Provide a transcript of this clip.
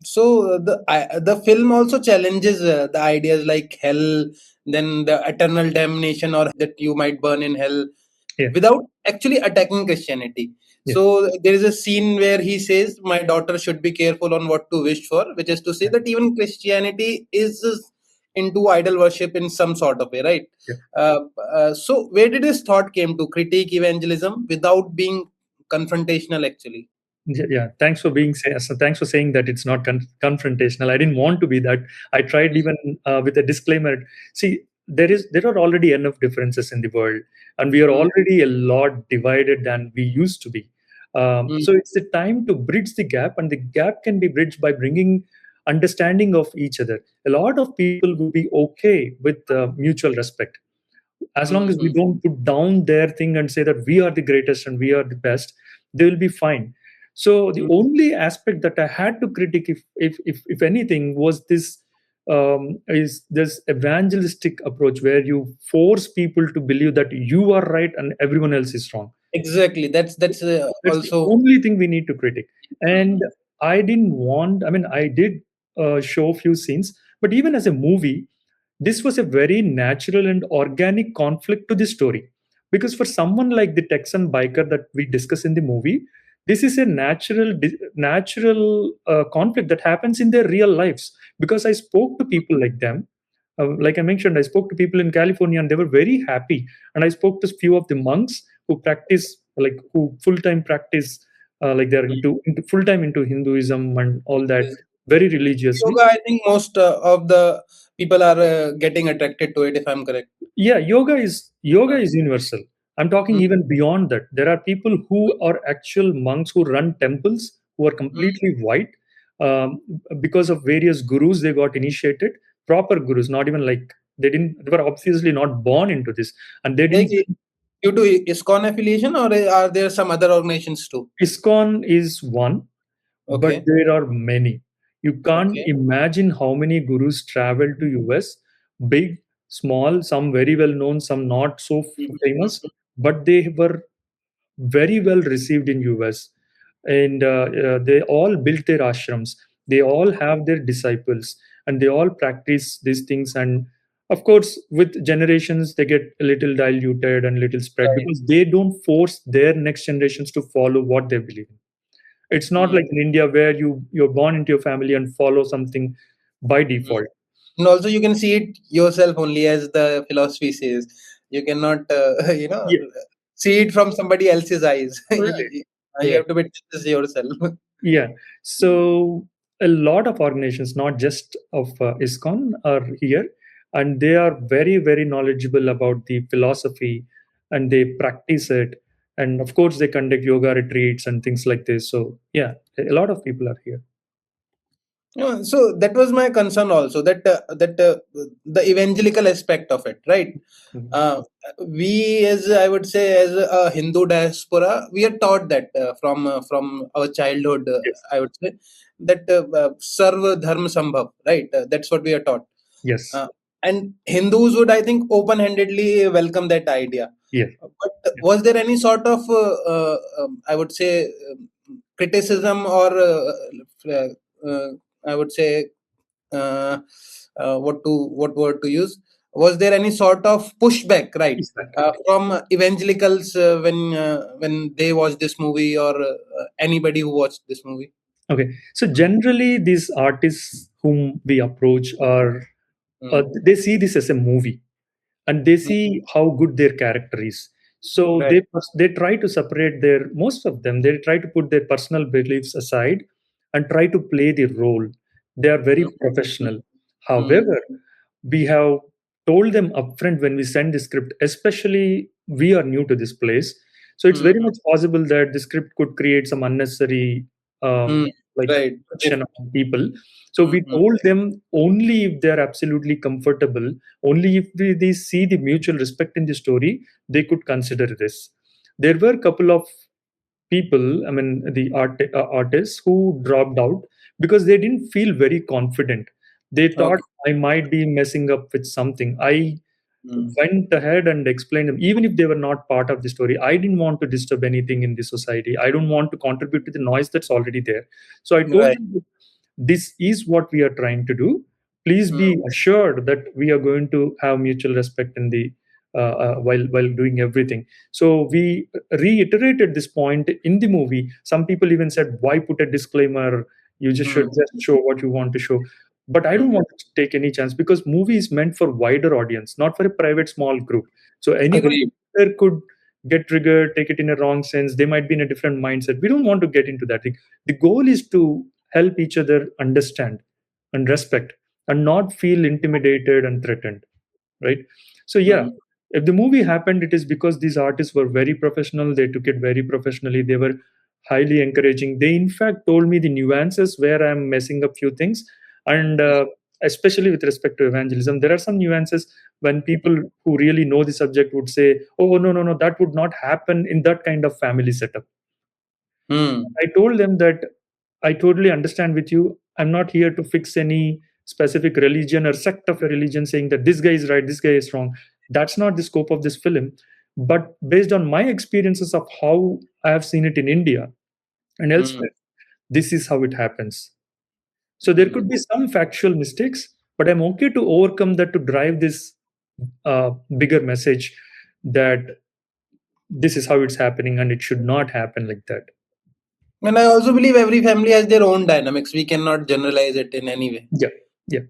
So the film also challenges the ideas like hell, then the eternal damnation, or that you might burn in hell, Yeah. without actually attacking Christianity. Yeah. So there is a scene where he says, "My daughter should be careful on what to wish for," which is to say Yeah. that even Christianity is into idol worship in some sort of way, right? Yeah. Uh, so where did his thought came to critique evangelism without being confrontational, actually? Yeah, thanks for saying that it's not confrontational. I didn't want to be that. I tried even with a disclaimer. See, there are already enough differences in the world, and we are Mm, already a lot divided than we used to be. mm, So it's the time to bridge the gap, and the gap can be bridged by bringing understanding of each other. A lot of people would be okay with mutual respect as long mm, as we mm, don't put down their thing and say that we are the greatest and we are the best. They will be fine. So the mm. only aspect that I had to critique, if anything, was this is this evangelistic approach where you force people to believe that you are right and everyone else is wrong. Exactly. That's That's the also. only thing we need to critique. And Mm, I didn't want. I mean, I did show few scenes, but even as a movie, this was a very natural and organic conflict to the story. Because for someone like the Texan biker that we discuss in the movie, this is a natural conflict that happens in their real lives. Because I spoke to people like them, like I mentioned, I spoke to people in California and they were very happy. And I spoke to few of the monks who practice, like who full time practice, like they're into full time into Hinduism and all that, mm. very religiously. Yoga, I think most of the people are getting attracted to it, if I'm correct. Yeah, yoga is universal. I'm talking Mm, even beyond that. There are people who are actual monks who run temples who are mm. completely white, because of various gurus they got initiated. Proper gurus, not even like they were obviously not born into this, and they Like, didn't. you do ISKCON affiliation, or are there some other organizations too? ISKCON is one, but Okay. there are many. You can't Okay. imagine how many gurus travel to US, big, small, some very well known, some not so famous, Mhm. but they were very well received in US, and they all built their ashrams. They all have their disciples, and they all practice these things. And of course, with generations, they get a little diluted and little spread Right. because they don't force their next generations to follow what they believe in. It's not Mm. like in India where you're born into your family and follow something by Mm. default. And also, you can see it yourself only, as the philosophy says. You cannot, Yeah, see it from somebody else's eyes. right. You Right. have to witness yourself. Yeah. So a lot of organizations, not just of ISKCON, are here, and they are very, very knowledgeable about the philosophy, and they practice it. And of course, they conduct yoga retreats and things like this. So yeah, a lot of people are here. So that was my concern also, that the evangelical aspect of it, right? Mhm. Uh, we, as I would say, as a Hindu diaspora, we are taught that from our childhood. Yes. I would say that Sarva Dharma Sambhav, right? That's what we are taught. Yes. Uh, and Hindus would, I think, open-handedly welcome that idea. Yeah. But was there any sort of, I would say, criticism, or uh, I would say, uh, what word to use? Was there any sort of pushback, right, Exactly. from evangelicals when they watched this movie, or anybody who watched this movie? Okay. So generally, these artists whom we approach are Mm, they see this as a movie, and they mm, see how good their character is. So right. they try to separate their most of them. They try to put their personal beliefs aside and try to play the role. They are very Mm, professional. mm, However, we have told them upfront when we send the script, especially we are new to this place. So it's mm, very much possible that the script could create some unnecessary mm, like right. friction among people. So Mm, we told them only if they're absolutely comfortable, only if they see the mutual respect in the story, they could consider this. There were a couple of people, I mean, the artists who dropped out because they didn't feel very confident. They thought okay. I might be messing up with something. I Mm, went ahead and explained them, even if they were not part of the story. I didn't want to disturb anything in the society. I don't want to contribute to the noise that's already there. So I told right. them, this is what we are trying to do. Please be assured that we are going to have mutual respect in the while doing everything. So we reiterated this point in the movie. Some people even said, why put a disclaimer? You just should just show what you want to show. But I don't want to take any chance, because movie is meant for wider audience, not for a private small group. So anyone Agreed. there could get triggered, take it in a wrong sense. They might be in a different mindset. We don't want to get into that thing. The goal is to help each other understand and respect, and not feel intimidated and threatened, right? So yeah, Hmm. if the movie happened, it is because these artists were very professional. They took it very professionally. They were highly encouraging. They in fact told me the nuances where I'm messing up few things. And especially with respect to evangelism, there are some nuances when people who really know the subject would say, oh, no, no, no, that would not happen in that kind of family setup. Hmm. I told them that I totally understand with you. I'm not here to fix any specific religion or sect of a religion saying that this guy is right, this guy is wrong. That's not the scope of this film. But based on my experiences of how I have seen it in India and Hmm. elsewhere, this is how it happens. So there could be some factual mistakes, but I'm okay to overcome that to drive this bigger message that this is how it's happening and it should not happen like that. And I also believe every family has their own dynamics. We cannot generalize it in any way. Yeah, yeah.